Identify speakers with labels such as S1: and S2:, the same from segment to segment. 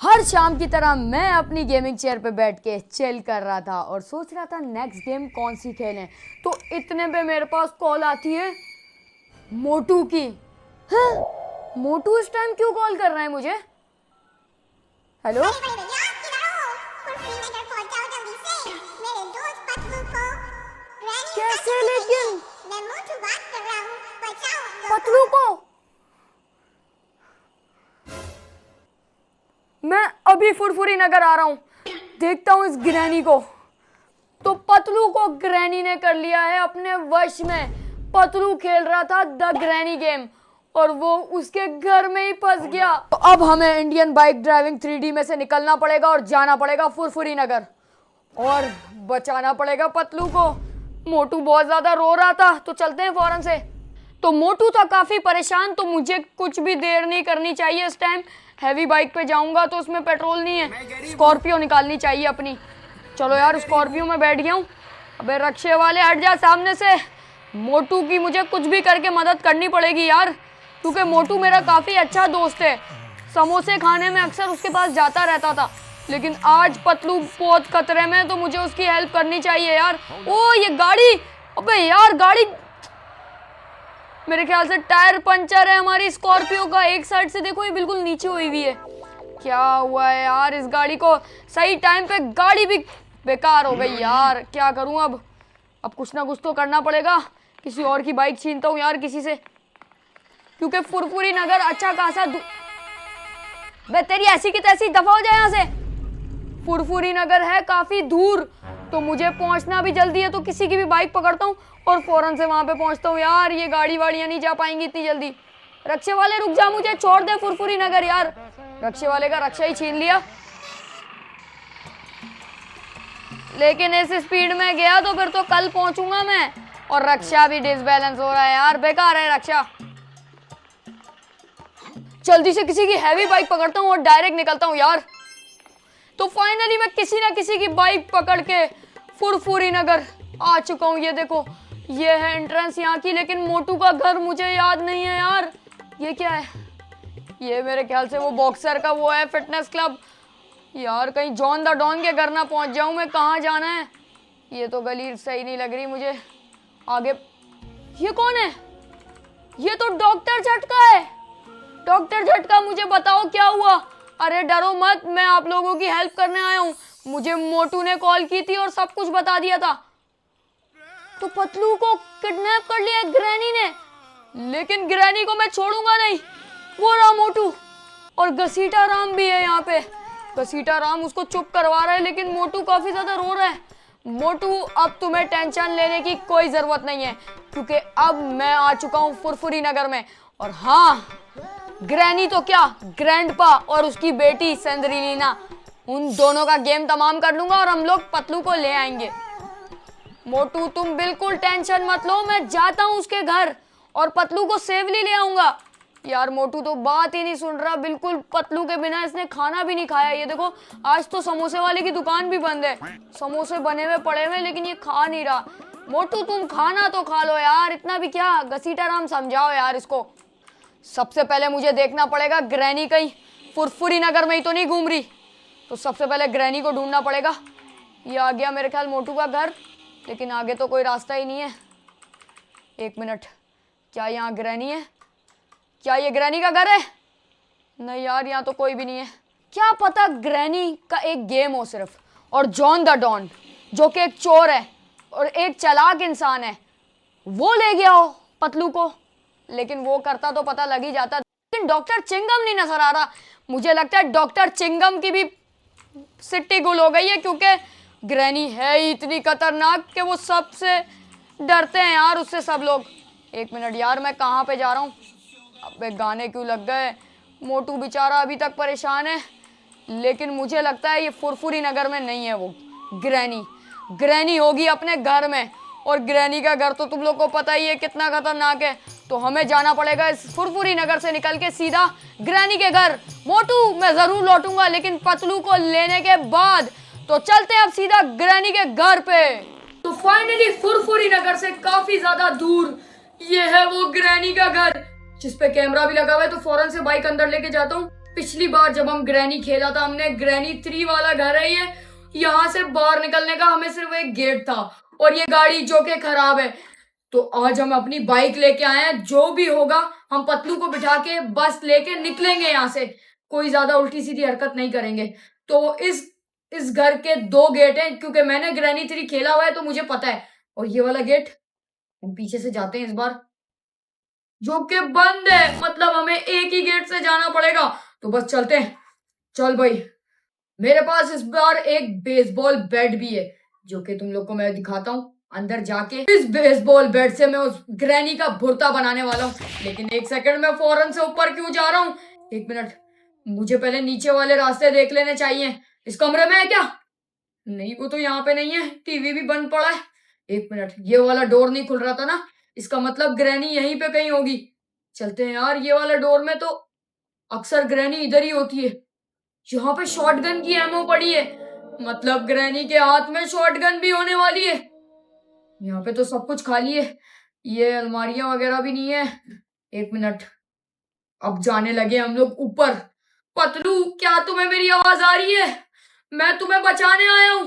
S1: हर शाम की तरह मैं अपनी गेमिंग चेयर पे बैठ के चिल कर रहा था और सोच रहा था नेक्स्ट गेम कौन सी खेलें। तो इतने पे मेरे पास कॉल आती है मोटू की। हाँ? मोटू इस टाइम क्यों कॉल कर रहा है मुझे? हेलो, कैसे लेकिन पतलू को मैं अभी फुरफुरी नगर आ रहा हूँ, देखता हूँ इस ग्रैनी को। तो पतलू को ग्रैनी ने कर लिया है अपने वश में। पतलू खेल रहा था द ग्रैनी गेम और वो उसके घर में ही फंस गया। तो अब हमें इंडियन बाइक ड्राइविंग 3D में से निकलना पड़ेगा और जाना पड़ेगा फुरफुरी नगर और बचाना पड़ेगा पतलू को। मोटू बहुत ज्यादा रो रहा था, तो चलते हैं फौरन से। तो मोटू था काफी परेशान, तो मुझे कुछ भी देर नहीं करनी चाहिए इस टाइम। हैवी बाइक पे जाऊंगा तो उसमें पेट्रोल नहीं है, स्कॉर्पियो निकालनी चाहिए अपनी। चलो यार, स्कॉर्पियो में बैठ गया हूँ। अबे रक्शे वाले हट जा सामने से। मोटू की मुझे कुछ भी करके मदद करनी पड़ेगी यार, क्योंकि मोटू मेरा काफी अच्छा दोस्त है। समोसे खाने में अक्सर उसके पास जाता रहता था, लेकिन आज पतलू बहुत खतरे में, तो मुझे उसकी हेल्प करनी चाहिए यार। ओ ये गाड़ी, अबे यार गाड़ी, मेरे ख्याल से टायर पंचर है हमारी स्कॉर्पियो का। एक साइड से देखो ये बिल्कुल नीचे हुई हुई है। क्या हुआ है यार इस गाड़ी को? सही टाइम पे गाड़ी भी बेकार हो गई यार, क्या करूं अब कुछ ना कुछ तो करना पड़ेगा। किसी और की बाइक छीनता हूँ यार किसी से, क्योंकि फुरफुरी नगर अच्छा खासा बे तेरी ऐसी की तैसी दफा हो जाए यहाँ से। फुरफुरी नगर है काफी दूर, तो मुझे पहुंचना भी जल्दी है, तो किसी की भी बाइक पकड़ता हूँ और फौरन से वहां पे पहुंचता हूँ यार। ये गाड़ी वाड़ियां नहीं जा पाएंगी इतनी जल्दी। रक्शे वाले रुक जा, मुझे छोड़ दे फुरफुरी नगर यार। रक्शे वाले का रक्षा ही छीन लिया, लेकिन इस स्पीड में गया तो फिर तो कल पहुंचूंगा मैं। और रक्षा भी डिसबैलेंस हो रहा है यार, बेकार है रक्षा। जल्दी से किसी की हैवी बाइक पकड़ता हूँ और डायरेक्ट निकलता हूँ यार। तो फाइनली मैं किसी ना किसी की बाइक पकड़ के फुरफुरी नगर आ चुका हूँ। ये देखो, ये है एंट्रेंस यहाँ की, लेकिन मोटू का घर मुझे याद नहीं है यार। ये क्या है? ये मेरे ख्याल से वो बॉक्सर का वो है, फिटनेस क्लब यार। कहीं जॉन द डॉन के घर ना पहुंच जाऊं मैं। कहाँ जाना है? ये तो गली सही नहीं लग रही मुझे। आगे ये कौन है? ये तो डॉक्टर झटका है। डॉक्टर झटका, मुझे बताओ क्या हुआ? अरे डरो मत, मैं आप लोगों की हेल्प करने आया हूँ। मुझे मोटू ने कॉल की थी और सब कुछ बता दिया था। तो पतलू को किडनैप कर लिया ग्रैनी ने, लेकिन ग्रैनी को मैं छोड़ूंगा नहीं। वो रहा मोटू, और घसीटा राम भी है यहाँ पे। घसीटा राम उसको चुप करवा रहा है, लेकिन मोटू काफी ज्यादा रो रहा है। मोटू, अब तुम्हें टेंशन लेने की कोई जरूरत नहीं है, क्योंकि अब मैं आ चुका हूँ फुरफुरी नगर में। और हाँ, ग्रैनी तो क्या, ग्रैंडपा और उसकी बेटी सेंद्रीलीना, उन दोनों का गेम तमाम कर लूंगा और हम लोग पतलू को ले आएंगे। मोटू तुम बिल्कुल टेंशन मत लो, मैं जाता हूँ उसके घर और पतलू को सेवली ले आऊंगा। यार मोटू तो बात ही नहीं सुन रहा बिल्कुल। पतलू के बिना इसने खाना भी नहीं खाया। ये देखो, आज तो समोसे वाले की दुकान भी बंद है। समोसे बने हुए पड़े हुए, लेकिन ये खा नहीं रहा। मोटू तुम खाना तो खा लो यार, इतना भी क्या। घसीटा राम समझाओ यार इसको। सबसे पहले मुझे देखना पड़ेगा ग्रैनी कहीं फुरफुरी नगर में ही तो नहीं घूम रही। तो सबसे पहले ग्रैनी को ढूंढना पड़ेगा। ये आ गया मेरे ख्याल मोटू का घर, लेकिन आगे तो कोई रास्ता ही नहीं है। एक मिनट, क्या यहाँ ग्रैनी है? क्या ये ग्रैनी का घर है? नहीं यार, यहाँ तो कोई भी नहीं है। क्या पता ग्रैनी का एक गेम हो सिर्फ, और जॉन द डॉन जो कि एक चोर है और एक चालाक इंसान है, वो ले गया हो पतलू को। लेकिन वो करता तो पता लग ही जाता। लेकिन डॉक्टर चिंगम नहीं नजर आ रहा। मुझे लगता है डॉक्टर चिंगम की भी सिट्टी गुल हो गई है, क्योंकि ग्रैनी है ही इतनी खतरनाक कि वो सबसे डरते हैं यार, उससे सब लोग। एक मिनट यार, मैं कहाँ पे जा रहा हूँ? अबे गाने क्यों लग गए? मोटू बेचारा अभी तक परेशान है, लेकिन मुझे लगता है ये फुरफुरी नगर में नहीं है। वो ग्रैनी होगी अपने घर में, और ग्रैनी का घर तो तुम लोग को पता ही है कितना खतरनाक है। तो हमें जाना पड़ेगा इस फुरफुरी नगर से निकल के सीधा ग्रैनी के घर। मोटू मैं जरूर लौटूंगा, लेकिन पतलू को लेने के बाद। तो चलते हैं अब सीधा ग्रैनी के घर पे। तो फाइनली फुरफुरी नगर से काफी ज्यादा दूर ये है वो ग्रैनी का घर, जिस पे कैमरा भी लगा हुआ है। तो फौरन से बाइक अंदर लेके जाता हूँ पिछली बार जब हम ग्रैनी खेला था हमने, ग्रैनी 3 वाला घर है ये। यहाँ से बाहर निकलने का हमें सिर्फ एक गेट था और ये गाड़ी जो कि खराब है। तो आज हम अपनी बाइक लेके आए हैं। जो भी होगा हम पतलू को बिठा के बस लेके निकलेंगे यहाँ से। कोई ज्यादा उल्टी सीधी हरकत नहीं करेंगे। तो इस घर के 2 गेट हैं, क्योंकि मैंने ग्रैनी 3 खेला हुआ है तो मुझे पता है। और ये वाला गेट हम पीछे से जाते हैं इस बार, जो कि बंद है, मतलब हमें एक ही गेट से जाना पड़ेगा। तो बस चलते हैं। चल भाई, मेरे पास इस बार एक बेसबॉल बैट भी है, जो कि तुम लोग को मैं दिखाता हूँ। अंदर जाके इस बेसबॉल बैट से मैं उस ग्रैनी का भुर्ता बनाने वाला हूँ। लेकिन एक सेकंड, मैं फौरन से ऊपर क्यों जा रहा हूँ? एक मिनट, मुझे पहले नीचे वाले रास्ते देख लेने चाहिए। इस कमरे में है क्या? नहीं, वो तो यहाँ पे नहीं है। टीवी भी बंद पड़ा है। एक मिनट, ये वाला डोर नहीं खुल रहा था ना, इसका मतलब ग्रैनी यहीं पे कहीं होगी। चलते हैं यार, ये वाला डोर में तो अक्सर ग्रैनी इधर ही होती है। यहाँ पे शॉटगन की एमओ पड़ी है, मतलब ग्रैनी के हाथ में शॉटगन भी होने वाली है। यहाँ पे तो सब कुछ खाली है, ये अलमारियां वगैरह भी नहीं है। एक मिनट, अब जाने लगे हम लोग ऊपर। पतलू, क्या तुम्हें मेरी आवाज आ रही है? मैं तुम्हें बचाने आया हूँ।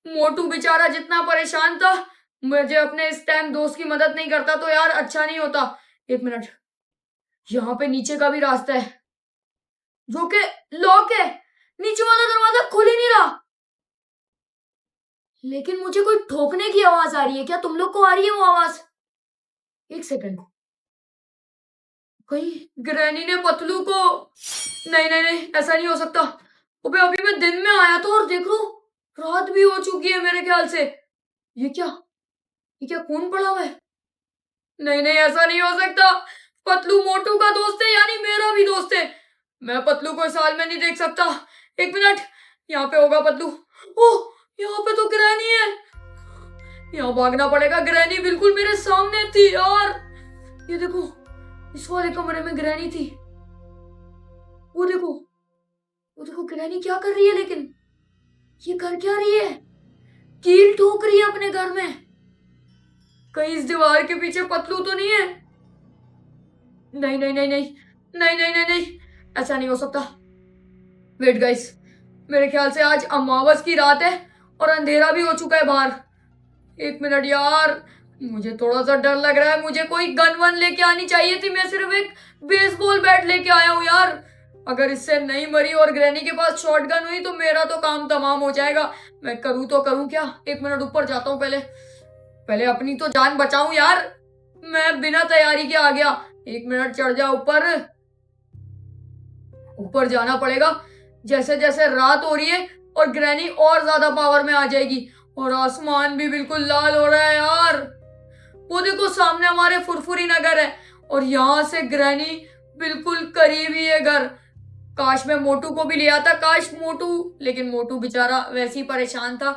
S1: मोटू बेचारा जितना परेशान था, मुझे अपने इस टाइम दोस्त की मदद नहीं करता तो यार अच्छा नहीं होता। एक मिनट, यहाँ पे नीचे का भी रास्ता है, जो कि लॉक है। नीचे वाला दरवाजा खुल ही नहीं रहा। लेकिन मुझे कोई ठोकने की आवाज आ रही है। क्या तुम लोग को आ रही है वो आवाज? एक सेकंड, कहीं ग्रैनी ने पतलू को... नहीं नहीं नहीं, ऐसा नहीं हो सकता। अबे अभी मैं दिन में आया था और देख लो रात भी हो चुकी है मेरे ख्याल से। ये क्या खून पड़ा हुआ है? नहीं नहीं, ऐसा नहीं हो सकता। पतलू मोटू का दोस्त है, यानी मेरा भी दोस्त है। मैं पतलू को इस हाल में नहीं देख सकता। एक मिनट, यहाँ पे होगा पतलू। ओह, यहाँ पे तो ग्रैनी है। यहाँ भागना पड़ेगा। ग्रैनी बिल्कुल मेरे सामने थी यार। ये देखो, इस वाले कमरे में ग्रैनी थी। वो देखो ग्रैनी क्या कर रही है। लेकिन ये कर क्या रही है? कील ठोक रही है अपने घर में। कहीं इस दीवार के पीछे पतलू तो नहीं है? नहीं नहीं नहीं नहीं नहीं नहीं नहीं नहीं, ऐसा नहीं हो सकता। वेट गाइस, मेरे ख्याल से आज अमावस की रात है और अंधेरा भी हो चुका है बाहर। एक मिनट यार, मुझे थोड़ा सा डर लग रहा है। मुझे कोई गन वन लेके आनी चाहिए थी। मैं सिर्फ एक बेसबॉल बैट लेके आया हूँ यार। अगर इससे नहीं मरी और ग्रैनी के पास शॉटगन हुई तो मेरा तो काम तमाम हो जाएगा। मैं करूँ तो करूँ क्या? एक मिनट, ऊपर जाता हूँ। पहले अपनी तो जान बचाऊं यार। मैं बिना तैयारी के आ गया। एक मिनट, चढ़ जा ऊपर। ऊपर जाना पड़ेगा। जैसे जैसे रात हो रही है और ग्रैनी और ज्यादा पावर में आ जाएगी। और आसमान भी बिल्कुल लाल हो रहा है यार। वो देखो सामने हमारे फुरफुरी नगर है और यहाँ से ग्रैनी बिल्कुल करीब ही है घर। काश मैं मोटू को भी ले आता। काश मोटू, लेकिन मोटू बेचारा वैसे ही परेशान था,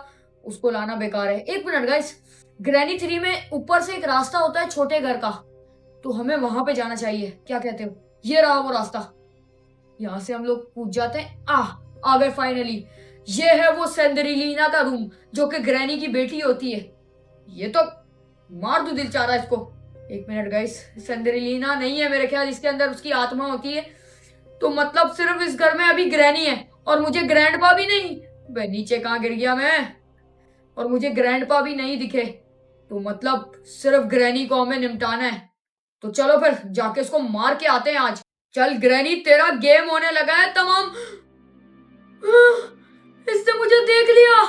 S1: उसको लाना बेकार है। एक मिनट गाइस, ग्रैनी 3 में ऊपर से एक रास्ता होता है छोटे घर का, तो हमें वहां पे जाना चाहिए। क्या कहते हो? ये रहा वो रास्ता। यहाँ से हम लोग कूद जाते हैं। आ गए फाइनली। ये है वो सेंदरीलीना का रूम, जो कि ग्रैनी की बेटी होती है। ये तो मार दूं, दिल चाह रहा है इसको। एक मिनट गाइस, सेंदरीलीना नहीं है मेरे ख्याल, इसके अंदर उसकी आत्मा होती है। तो मतलब सिर्फ इस घर में अभी ग्रैनी है और मुझे ग्रैंडपा भी नहीं। बे नीचे कहाँ गिर गया मैं? और मुझे ग्रैंडपा भी नहीं दिखे। तो मतलब सिर्फ ग्रैनी को हमें निपटाना है। तो चलो फिर जाके उसको मार के आते हैं आज। चल ग्रैनी, तेरा गेम होने लगा है तमाम। इसने मुझे देख लिया।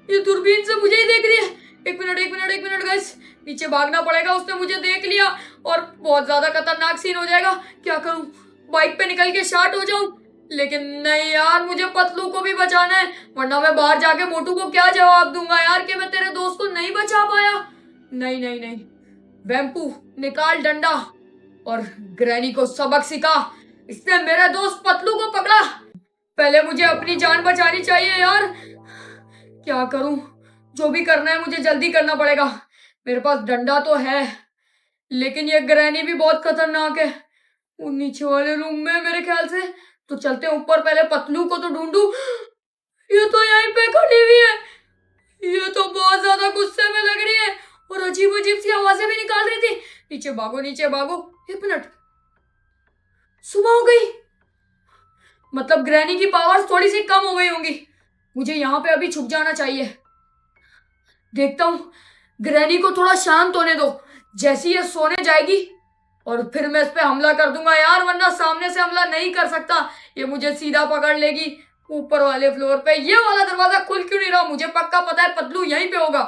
S1: ये दूरबीन से मुझे ही देख रही है। एक मिनट गाइस, नीचे भागना पड़ेगा। उसने मुझे देख लिया और बहुत ज्यादा खतरनाक सीन हो जाएगा। क्या करूं? बाइक पे निकल के शार्ट हो जाऊं? लेकिन नहीं यार, मुझे पतलू को भी बचाना है, वरना मैं बाहर जाके मोटू को क्या जवाब दूंगा यार कि मैं तेरे दोस्त को नहीं बचा पाया। नहीं नहीं नहीं, वैम्पू निकाल डंडा और ग्रैनी को सबक सिखा। इसने मेरे दोस्त पतलू को पकड़ा। पहले मुझे अपनी जान बचानी चाहिए यार। क्या करूं? जो भी करना है मुझे जल्दी करना पड़ेगा। मेरे पास डंडा तो है, लेकिन ये ग्रैनी भी बहुत खतरनाक है। वो नीचे वाले रूम में मेरे ख्याल से। तो चलते हैं ऊपर, पहले पतलू को तो ढूंढू। ये तो यहीं पे खड़ी हुई है। ये तो बहुत ज्यादा गुस्से में लग रही है और अजीब अजीब सी आवाजें भी निकाल रही थी। नीचे भागो नीचे भागो। एक मिनट, सुबह हो गई। मतलब ग्रैनी की पावर्स थोड़ी सी कम हो गई होंगी। मुझे यहाँ पे अभी छुप जाना चाहिए। देखता हूँ, ग्रैनी को थोड़ा शांत होने दो। जैसी ये सोने जाएगी और फिर मैं इस पे हमला कर दूंगा यार, वरना सामने से हमला नहीं कर सकता। ये मुझे सीधा पकड़ लेगी ऊपर वाले फ्लोर पे। ये वाला दरवाजा खुल क्यों नहीं रहा? मुझे पक्का पता है पतलू यहीं पे होगा।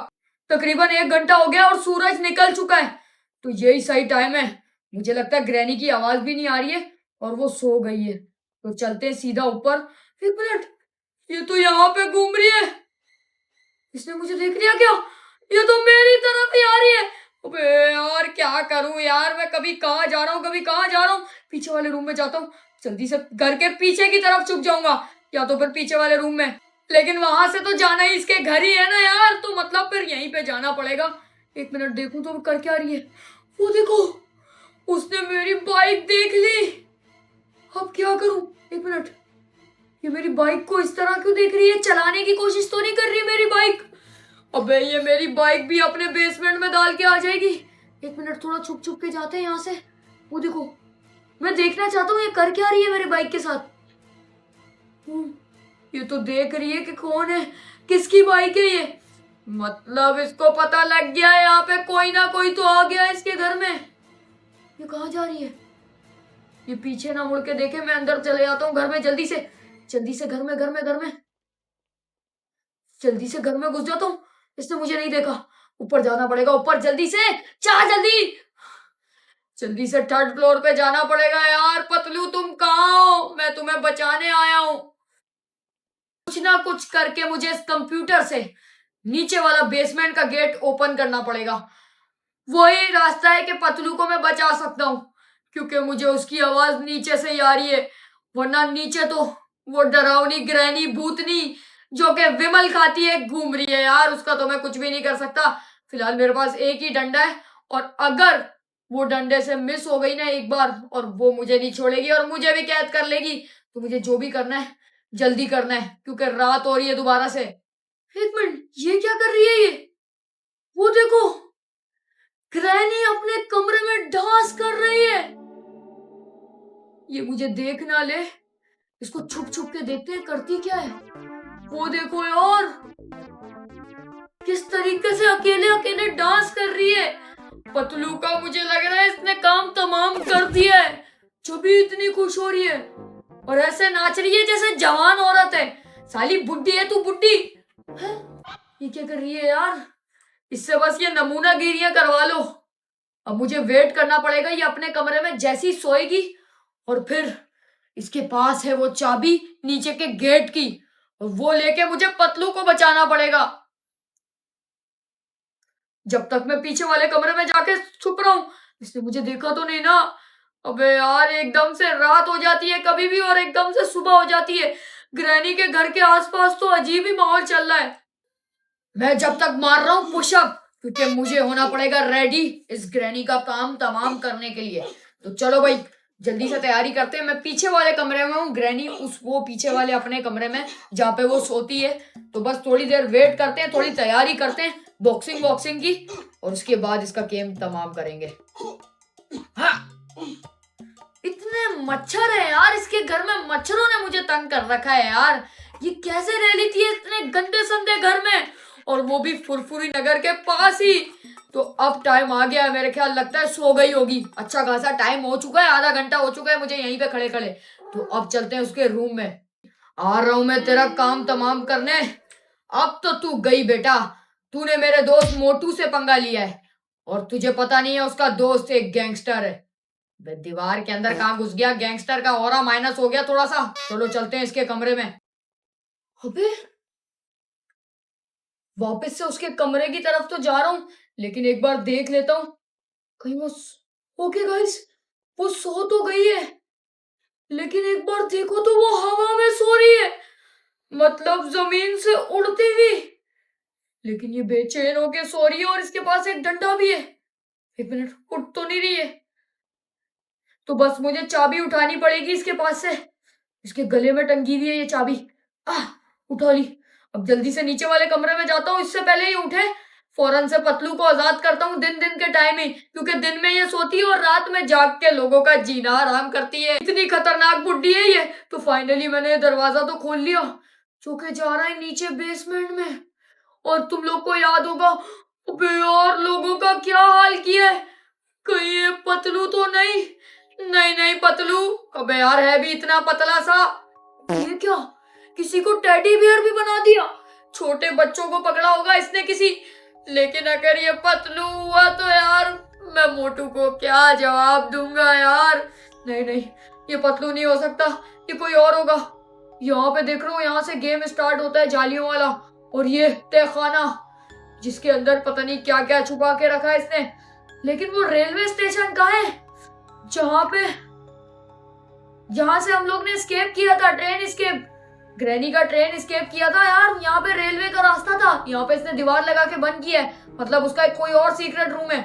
S1: तकरीबन 1 घंटा हो गया और सूरज निकल चुका है, तो यही सही टाइम है। मुझे लगता है ग्रैनी की आवाज भी नहीं आ रही है और वो सो गई है। तो चलते हैं सीधा ऊपर। 1 मिनट, ये तो यहाँ पे घूम रही है। इसने मुझे देख लिया क्या? ये तो मेरी तरफ ही आ रही है। अबे यार क्या करूं यार, मैं कभी कहाँ जा रहा हूँ कभी कहाँ जा रहा हूँ। पीछे वाले रूम में जाता हूँ, जल्दी से घर के पीछे की तरफ छुप जाऊंगा, या तो फिर पीछे वाले रूम में। लेकिन वहां से तो जाना ही इसके घर ही है ना यार, तो मतलब फिर यहीं पे जाना पड़ेगा। 1 मिनट, देखूं तो वो कर क्या रही है। वो देखो, उसने मेरी बाइक देख ली। अब क्या करूं? 1 मिनट, ये मेरी बाइक को इस तरह क्यों देख रही है? चलाने की कोशिश तो नहीं कर रही है मेरी बाइक? अबे ये मेरी बाइक भी अपने बेसमेंट में डाल के आ जाएगी। 1 मिनट, थोड़ा छुप छुप के जाते हैं यहाँ से। वो देखो, मैं देखना चाहता हूँ ये कर क्या रही है मेरी बाइक के साथ। ये तो देख रही है कि कौन है, किसकी बाइक है ये। मतलब इसको पता लग गया है यहाँ पे कोई ना कोई तो आ गया है इसके घर में। ये कहाँ जा रही है? ये पीछे ना मुड़ के देखे। मैं अंदर चले जाता हूँ घर में, जल्दी से घर में जल्दी से घर में घुस जाता हूँ। इसने मुझे नहीं देखा। ऊपर जाना पड़ेगा, ऊपर जल्दी से। जल्दी से 3rd फ्लोर पे जाना पड़ेगा यार। पतलू तुम कहाँ हो? मैं तुम्हें बचाने आया हूँ। कुछ ना कुछ करके मुझे इस कंप्यूटर से नीचे वाला बेसमेंट का गेट ओपन करना पड़ेगा। वही रास्ता है कि पतलू को मैं बचा सकता हूँ, क्योंकि मुझे उसकी आवाज नीचे से ही आ रही है। वरना नीचे तो वो डरावनी ग्रैनी भूतनी जो कि विमल खाती है घूम रही है यार। उसका तो मैं कुछ भी नहीं कर सकता। फिलहाल मेरे पास एक ही डंडा है, और अगर वो डंडे से मिस हो गई ना एक बार, और वो मुझे नहीं छोड़ेगी और मुझे भी कैद कर लेगी, तो मुझे जो भी करना है जल्दी करना है, क्योंकि रात हो रही है दोबारा से। 1 मिनट, ये क्या कर रही है ये? वो देखो, ग्रैनी अपने कमरे में डांस कर रही है। ये मुझे देख ना ले, इसको छुप छुप के देखते हैं करती क्या है। वो देखो यार, किस तरीके से अकेले अकेले डांस कर रही है। पतलू का मुझे लग रहा है इसने काम तमाम कर दिया है, जो भी इतनी खुश हो रही है और ऐसे नाच रही है जैसे जवान औरत है। साली बुड्ढी है तू, बुड्ढी। ये क्या कर रही है यार? इससे बस ये नमूना गिरियां करवा लो। अब मुझे वेट करना पड़ेगा ये अपने कमरे में जैसी सोएगी, और फिर इसके पास है वो चाबी नीचे के गेट की, और वो लेके मुझे पतलू को बचाना पड़ेगा। जब तक मैं पीछे वाले कमरे में जाके छुप रहा हूं, इसने मुझे देखा तो नहीं ना। अबे यार, एकदम से रात हो जाती है कभी भी और एकदम से सुबह हो जाती है। ग्रैनी के घर के आसपास तो अजीब ही माहौल चल रहा है। मैं जब तक मार रहा हूँ पुशअप, क्योंकि मुझे होना पड़ेगा रेडी इस ग्रैनी का काम तमाम करने के लिए। तो चलो भाई, जल्दी से तैयारी करते हैं। मैं पीछे वाले कमरे में हूँ, ग्रैनी वो पीछे वाले अपने कमरे में जहाँ पे वो सोती है। तो बस थोड़ी देर वेट करते हैं, थोड़ी तैयारी करते हैं बॉक्सिंग की, और उसके बाद इसका गेम तमाम करेंगे। हाँ, इतने मच्छर है यार इसके घर में। मच्छरों ने मुझे तंग कर रखा है यार। ये कैसे रह लेती है इतने गंदे संदे घर में, और वो भी फुरफुरी नगर के पास ही। तो अब टाइम आ गया है, मेरे ख्याल लगता है सो गई होगी। अच्छा खासा टाइम हो चुका है, आधा घंटा हो चुका है मुझे यहीं पे खड़े खड़े। तो अब चलते हैं उसके रूम में। आ रहा हूं मैं तेरा काम तमाम करने। अब तो तू गई बेटा। तूने मेरे दोस्त मोटू से पंगा लिया है, और तुझे पता नहीं है उसका दोस्त एक गैंगस्टर है। दीवार के अंदर कहाँ घुस गया? गैंगस्टर का ऑरा माइनस हो गया थोड़ा सा। चलो चलते हैं इसके कमरे में। अबे वापस से उसके कमरे की तरफ तो जा रहा हूँ, लेकिन एक बार देख लेता हूँ कहीं वो। ओके गाइस, वो सो तो गई है, लेकिन एक बार देखो तो वो हवा में सो रही है, मतलब जमीन से उड़ती हुई। लेकिन ये बेचैन होके सो रही है और इसके पास एक डंडा भी है। 1 मिनट, उठ तो नहीं रही है। तो बस मुझे चाबी उठानी पड़ेगी इसके पास से। इसके गले में टंगी हुई है ये चाबी। उठा ली। अब जल्दी से नीचे वाले कमरे में जाता हूँ इससे पहले ही उठे, फौरन से पतलू को आजाद करता हूँ दिन दिन के टाइम ही, क्योंकि दिन में ये सोती है और रात में जाग के लोगों का जीना आराम करती है। इतनी खतरनाक बुड्ढी है ये। तो फाइनली मैंने दरवाजा तो खोल लिया, जो कि जा रहा है नीचे बेसमेंट में। और तुम लोग को याद होगा और लोगों का क्या हाल किया है। कहीं ये पतलू तो नहीं? नहीं नहीं पतलू, अबे यार है भी इतना पतला सा। ये क्या, किसी को टेडी बियर भी बना दिया? छोटे बच्चों को पकड़ा होगा इसने किसी। लेकिन अगर ये पतलू हुआ तो यार मैं मोटू को क्या जवाब दूंगा यार। नहीं नहीं, ये पतलू नहीं हो सकता, ये कोई और होगा। यहाँ पे देख रहा हूँ, यहाँ से गेम स्टार्ट होता है जालियों वाला। और ये तहखाना, जिसके अंदर पता नहीं क्या क्या छुपा के रखा है इसने। लेकिन वो रेलवे स्टेशन कहाँ है जहाँ से हम लोग ने एस्केप किया था, ट्रेन एस्केप, ग्रैनी का ट्रेन एस्केप किया था यार। यहाँ पे रेलवे का रास्ता था, यहाँ पे इसने दीवार लगा के बंद किया है, मतलब उसका कोई और सीक्रेट रूम है।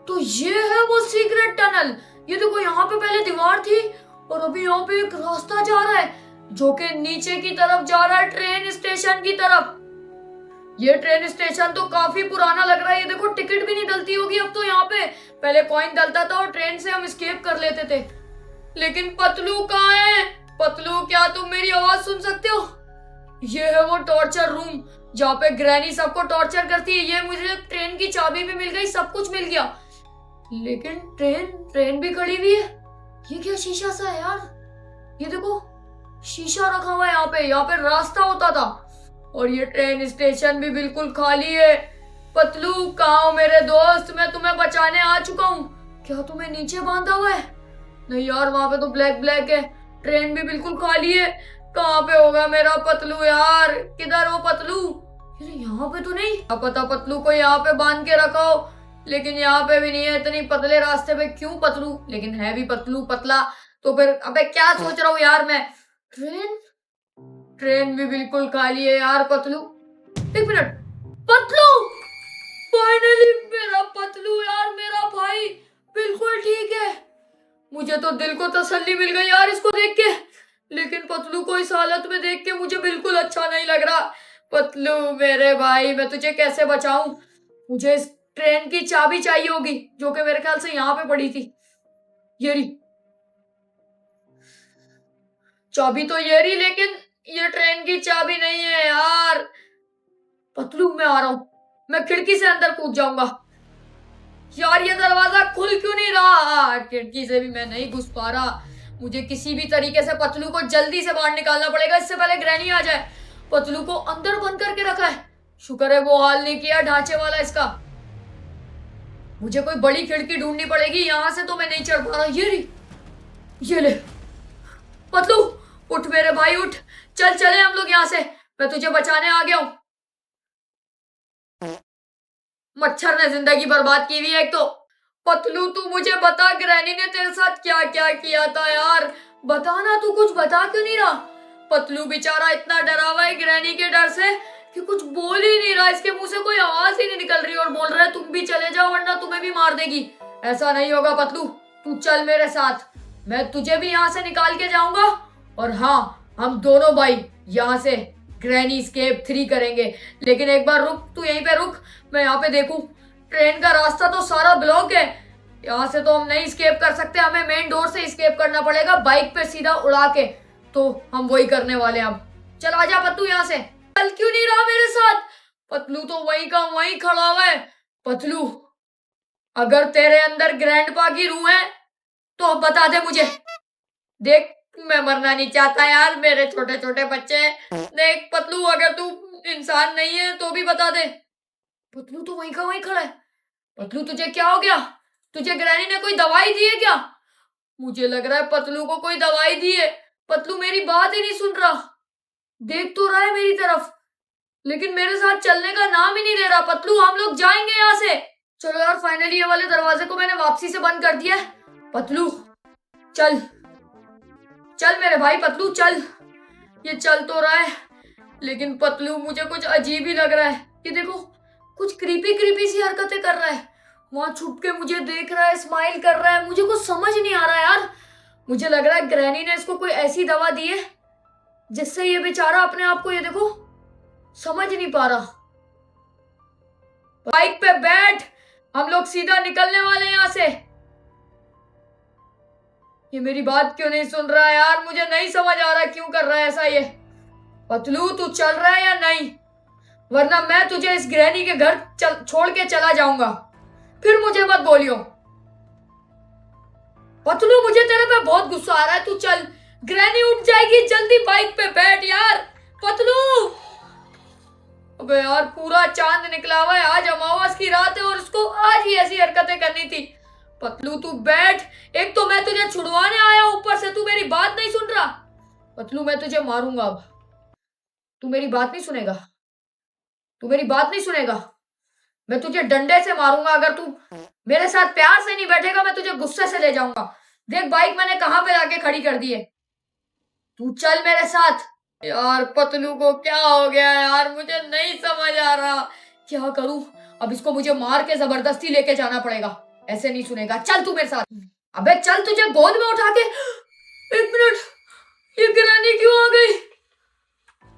S1: तो ये है वो सीक्रेट टनल। ये देखो यहाँ पे पहले दीवार थी और अभी यहाँ पे एक रास्ता जा रहा है, जो कि नीचे की तरफ जा रहा है, ट्रेन स्टेशन की तरफ। ये ट्रेन स्टेशन तो काफी पुराना लग रहा है। ये देखो टिकट भी नहीं डलती होगी अब तो यहाँ पे, पहले कॉइन डलता था और ट्रेन से हम एस्केप कर लेते थे। लेकिन पतलू कहाँ है? पतलू, क्या तुम मेरी आवाज सुन सकते हो? ये है वो टॉर्चर रूम जहाँ पे ग्रैनी सबको टॉर्चर करती है। ये मुझे ट्रेन की चाबी भी मिल गई, सब कुछ मिल गया। लेकिन ट्रेन भी खड़ी हुई है। ये क्या शीशा सा है यार? ये देखो शीशा रखा हुआ है यहाँ पे रास्ता होता था। और ये ट्रेन स्टेशन भी बिल्कुल खाली है। पतलू कहाँ हो मेरे दोस्त? मैं तुम्हें बचाने आ चुका हूँ। क्या तुम्हें नीचे बांधा हुआ है? नहीं यार, वहां पे तो ब्लैक है। ट्रेन भी बिल्कुल खाली है। कहाँ पे होगा मेरा पतलू यार? किधर हो पतलू? यहाँ पे तो नहीं। क्या पता पतलू को यहाँ पे बांध के रखा हो, लेकिन यहाँ पे भी नहीं है। इतनी पतले रास्ते पे क्यों पतलू? लेकिन है भी पतलू पतला तो फिर अबे क्या सोच रहा हूँ यार मैं। ट्रेन भी बिल्कुल खाली है यार। पतलू, एक मिनट, पतलू, फाइनली मेरा पतलू यार, मेरा भाई बिल्कुल ठीक है। मुझे तो दिल को तसल्ली मिल गई यार इसको देख के। लेकिन पतलू को इस हालत में देख के मुझे बिल्कुल अच्छा नहीं लग रहा। पतलू मेरे भाई, मैं तुझे कैसे बचाऊं? मुझे इस ट्रेन की चाबी चाहिए होगी, जो कि मेरे ख्याल से यहाँ पे पड़ी थी। ये रही चाबी, तो ये रही, लेकिन ये ट्रेन की चाबी नहीं है यार। पतलू मैं आ रहा हूं, मैं खिड़की से अंदर कूद जाऊंगा। यार ये दरवाजा खुल क्यों नहीं रहा? खिड़की से भी मैं नहीं घुस पा रहा। मुझे किसी भी तरीके से पतलू को जल्दी से बाहर निकालना पड़ेगा, इससे पहले ग्रैनी आ जाए। पतलू को अंदर बंद करके रखा है, शुक्र है वो हाल नहीं किया ढांचे वाला इसका। मुझे कोई बड़ी खिड़की ढूंढनी पड़ेगी, यहां से तो मैं नहीं चढ़ पा रहा। ये ले पतलू, उठ मेरे भाई उठ, चल चले हम लोग यहाँ से, मैं तुझे बचाने आ गया हूं। मच्छर ने जिंदगी बर्बाद की हुई है एक तो। पतलू तू मुझे बता, ग्रैनी ने तेरे साथ क्या क्या किया था यार? बता ना, तू कुछ बता क्यों नहीं रहा? पतलू बेचारा इतना डरा हुआ है ग्रैनी के डर से कि कुछ बोल ही नहीं रहा। इसके मुंह से कोई आवाज ही नहीं निकल रही और बोल रहा है तुम भी चले जाओ वरना तुम्हें भी मार देगी। ऐसा नहीं होगा पतलू, तू चल मेरे साथ, मैं तुझे भी यहाँ से निकाल के जाऊंगा। और हाँ, हम दोनों भाई यहाँ से ग्रैनी एस्केप 3 करेंगे। लेकिन एक बार रुक, तू यहीं पे रुक, मैं यहाँ पे देखूं। ट्रेन का रास्ता तो सारा ब्लॉक है, यहाँ से तो हम नहीं एस्केप कर सकते। हमें मेन डोर से एस्केप करना पड़ेगा, बाइक पे सीधा उड़ा के। तो हम वही करने वाले हैं अब। चल आजा पतलू यहाँ से। चल क्यों नहीं रहा मेरे साथ? पतलू तो वहीं का वहीं खड़ा हुआ है। पतलू, अगर तेरे अंदर ग्रैंडपा की रूह है तो अब बता दे मुझे। देख मैं मरना नहीं चाहता यार, मेरे छोटे छोटे बच्चे हैं। देख पतलू, अगर तू इंसान नहीं है तो भी बता दे। पतलू तो वहीं का वहीं खड़ा है। पतलू तुझे क्या हो गया? तुझे ग्रैनी ने कोई दवाई दी है क्या? मुझे लग रहा है पतलू को कोई दवाई दी है। पतलू मेरी बात ही नहीं सुन रहा, देख तो रहा है मेरी तरफ लेकिन मेरे साथ चलने का नाम ही नहीं ले रहा। पतलू हम लोग जाएंगे यहाँ से। चलो यार, फाइनली ये वाले दरवाजे को मैंने वापसी से बंद कर दिया है। पतलू चल चल मेरे भाई, पतलू चल। ये चल तो रहा है लेकिन पतलू मुझे कुछ अजीब ही लग रहा है। ये देखो कुछ क्रीपी सी हरकतें कर रहा है, वहां छुप के मुझे देख रहा है, स्माइल कर रहा है। मुझे कुछ समझ नहीं आ रहा यार। मुझे लग रहा है ग्रैनी ने इसको कोई ऐसी दवा दी है जिससे ये बेचारा अपने आप को, ये देखो, समझ नहीं पा रहा। बाइक पे बैठ, हम लोग सीधा निकलने वाले हैं यहाँ से। ये मेरी बात क्यों नहीं सुन रहा है यार, मुझे नहीं समझ आ रहा क्यों कर रहा है ऐसा ये। पतलू तू चल रहा है या नहीं, वरना मैं तुझे इस ग्रैनी के घर छोड़ के चला जाऊंगा, फिर मुझे मत बोलियो। पतलू मुझे तेरे पे बहुत गुस्सा आ रहा है, तू चल, ग्रैनी उठ जाएगी, जल्दी बाइक पे बैठ यार। पतलू अबे यार पूरा चांद निकला हुआ है, आज अमावस की रात है और उसको आज ही ऐसी हरकतें करनी थी। पतलू तू बैठ, एक तो मैं तुझे छुड़वाने आया, ऊपर से तू मेरी बात नहीं सुन रहा। पतलू मैं तुझे मारूंगा अब, तू मेरी बात नहीं सुनेगा, तू मेरी बात नहीं सुनेगा, मैं तुझे डंडे से मारूंगा। अगर तू मेरे साथ प्यार से नहीं बैठेगा मैं तुझे गुस्से से ले जाऊंगा। देख बाइक मैंने कहां पे लाके खड़ी कर दी है, तू चल मेरे साथ। यार पतलू को क्या हो गया यार, मुझे नहीं समझ आ रहा क्या करूं। अब इसको मुझे मार के जबरदस्ती लेके जाना पड़ेगा, ऐसे नहीं सुनेगा। चल तू मेरे साथ, अबे चल, तुझे गोद में उठा के। एक मिनट, ये ग्रैनी क्यों आ गई?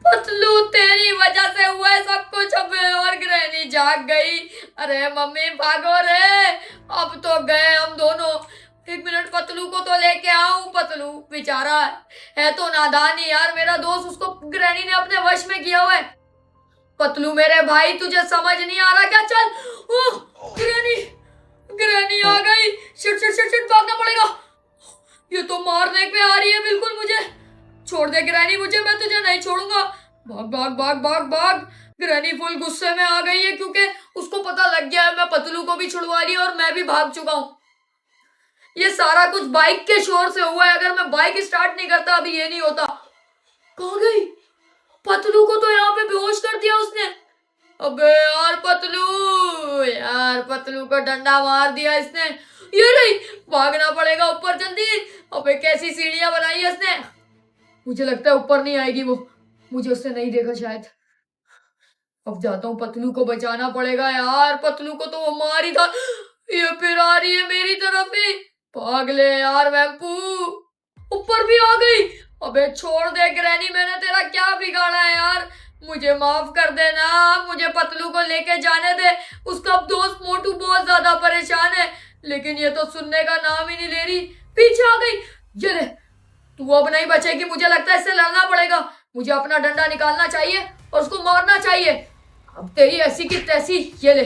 S1: पतलू तेरी वजह से हुआ है सब कुछ। अबे और ग्रैनी जाग गई। अरे मम्मी भागो रे, अब तो गए हम दोनों। एक मिनट, पतलू को तो लेके आऊं। पतलू बेचारा है तो नादान ही यार, मेरा दोस्त, उसको ग्रैनी ने अपने वश में किया हुआ है। पतलू मेरे भाई तुझे समझ नहीं आ रहा क्या? चल, ओह ग्रैनी, ग्रैनी आ गई। शिट शिट शिट शिट, भागना पड़ेगा, ये तो मारने पे आ रही है बिल्कुल मुझे। छोड़ दे ग्रैनी मुझे, मैं तुझे नहीं छोड़ूंगा। भाग भाग भाग भाग भाग। ग्रैनी फुल गुस्से में आ गई है क्योंकि उसको पता लग गया है मैं पतलू को भी छुड़वा लिया और मैं भी भाग चुका हूँ। ये सारा कुछ बाइक के शोर से हुआ है, अगर मैं बाइक स्टार्ट नहीं करता अभी ये नहीं होता। कहाँ गई? पतलू को तो यहाँ पे बेहोश कर दिया उसने। अबे यार पतलू, यार पतलू को डंडा मार दिया इसने। ये नहीं, भागना पड़ेगा ऊपर जल्दी। अबे कैसी सीढ़ियां बनाई है इसने, मुझे लगता है ऊपर नहीं आएगी वो, मुझे उसने नहीं देखा शायद। अब जाता हूँ, पतलू को बचाना पड़ेगा यार, पतलू को तो वो मार ही था। ये फिर आ रही है मेरी तरफ ही, भाग ले यार वैम्पू। ऊपर भी आ गई। अबे छोड़ दे ग्रैनी, मैंने तेरा क्या बिगाड़ा है यार, मुझे माफ कर देना, मुझे पतलू को लेके जाने दे। उसका दोस्त मोटू बहुत ज्यादा परेशान है, लेकिन ये तो सुनने का नाम ही नहीं ले रही। पीछे आ गई, ये ले, तू अब नहीं बचेगी, मुझे लगता है इससे लड़ना पड़ेगा। मुझे अपना डंडा निकालना चाहिए और उसको मारना चाहिए। अब तेरी ऐसी की तैसी, ये ले,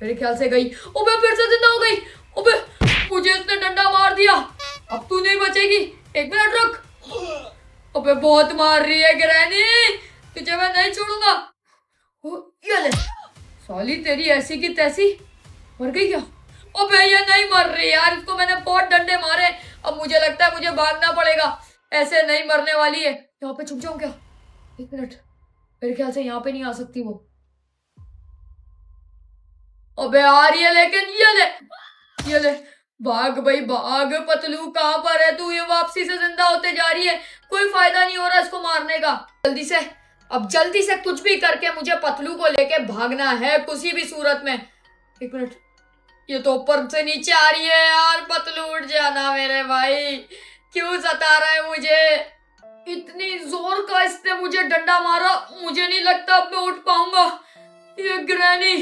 S1: मेरे ख्याल से गई। ओबे फिर से जिंदा हो गई। ओबे मुझे इसने डंडा मार दिया, अब तू नहीं बचेगी, एक मिनट रुक। ओबे बहुत मार रही है ग्रैनी, तुझे मैं नहीं छोड़ूंगा। ये ले, साली तेरी ऐसी की तैसी, मर गई क्या? ओबे ये नहीं मर रही यार, इसको मैंने बहुत डंडे मारे। अब मुझे लगता है मुझे भागना पड़ेगा, ऐसे नहीं मरने वाली है। यहाँ पे छुप जाऊं क्या? एक मिनट, मेरे ख्याल से यहाँ पे नहीं आ सकती वो। अबे आ रही है लेकिन, ये ले, ये ले, भाग भाई भाग। पतलू कहाँ पर है तू? ये वापसी से जिंदा होते जा रही है, कोई फायदा नहीं हो रहा इसको मारने का। जल्दी से, अब जल्दी से कुछ भी करके मुझे पतलू को लेके भागना है किसी भी सूरत में। एक मिनट, ये तो ऊपर से नीचे आ रही है यार। पतलू उठ जाना मेरे भाई, क्यों सता रहा है मुझे? इतनी जोर का इसने मुझे डंडा मारा, मुझे नहीं लगता अब मैं उठ पाऊंगा। ये ग्रैनी,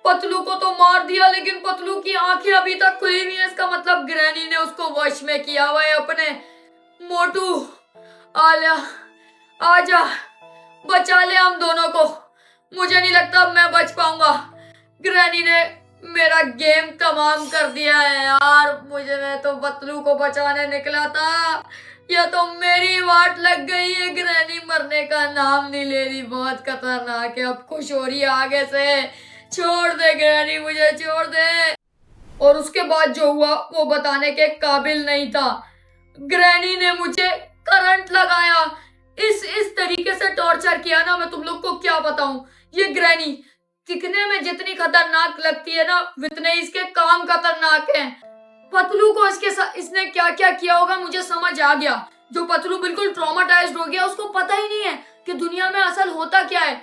S1: पतलू को तो मार दिया लेकिन पतलू की आंखें अभी तक खुली हुई है, इसका मतलब ग्रैनी ने उसको वश में किया हुआ है अपने। मोटू आलिया आजा, बचा ले हम दोनों को, मुझे नहीं लगता अब मैं बच पाऊंगा। ग्रैनी ने मेरा गेम तमाम कर दिया है यार, मैं तो पतलू को बचाने निकला था, यह तो मेरी वाट लग गई है। ग्रैनी मरने का नाम नहीं ले रही, बहुत खतरनाक है। अब खुश हो रही है आगे से, छोड़ दे ग्रैनी, मुझे छोड़ दे। और उसके बाद जो हुआ वो बताने के काबिल नहीं था। ग्रैनी ने मुझे करंट लगाया, इस तरीके से टॉर्चर किया ना, मैं तुम लोग को क्या बताऊं। ये ग्रैनी दिखने में जितनी खतरनाक लगती है ना, उतने इसके काम खतरनाक हैं। पतलू को इसने क्या क्या किया होगा मुझे समझ आ गया। जो पतलू बिल्कुल ट्रॉमाटाइज्ड हो गया, उसको पता ही नहीं है कि दुनिया में असल होता क्या है।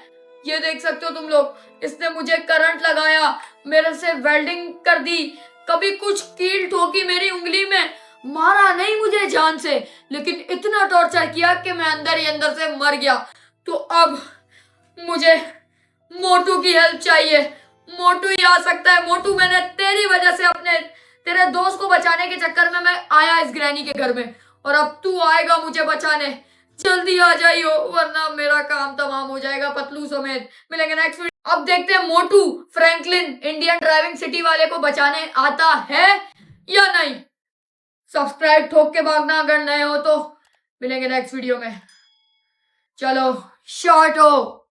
S1: ये देख सकते हो तुम लोग, इसने मुझे करंट लगाया, मेरे से वेल्डिंग कर दी, कभी कुछ कील ठोकी मेरी उंगली में, मारा नहीं मुझे जान से, लेकिन इतना टॉर्चर किया कि मैं अंदर ही अंदर से मर गया। तो अब मुझे मोटू की हेल्प चाहिए, मोटू ही आ सकता है। मोटू, मैंने तेरी वजह से अपने तेरे दोस्त को बचाने के चक्कर में मैं आया इस ग्रैनी के घर में, और अब तू आएगा मुझे बचाने। जल्दी आ जाइयो वरना मेरा काम तमाम हो जाएगा पतलू समेत। मिलेंगे नेक्स्ट वीडियो। अब देखते हैं मोटू फ्रैंकलिन इंडियन ड्राइविंग सिटी वाले को बचाने आता है या नहीं। सब्सक्राइब ठोक के भागना अगर नए हो तो। मिलेंगे नेक्स्ट वीडियो में। चलो शॉर्ट हो।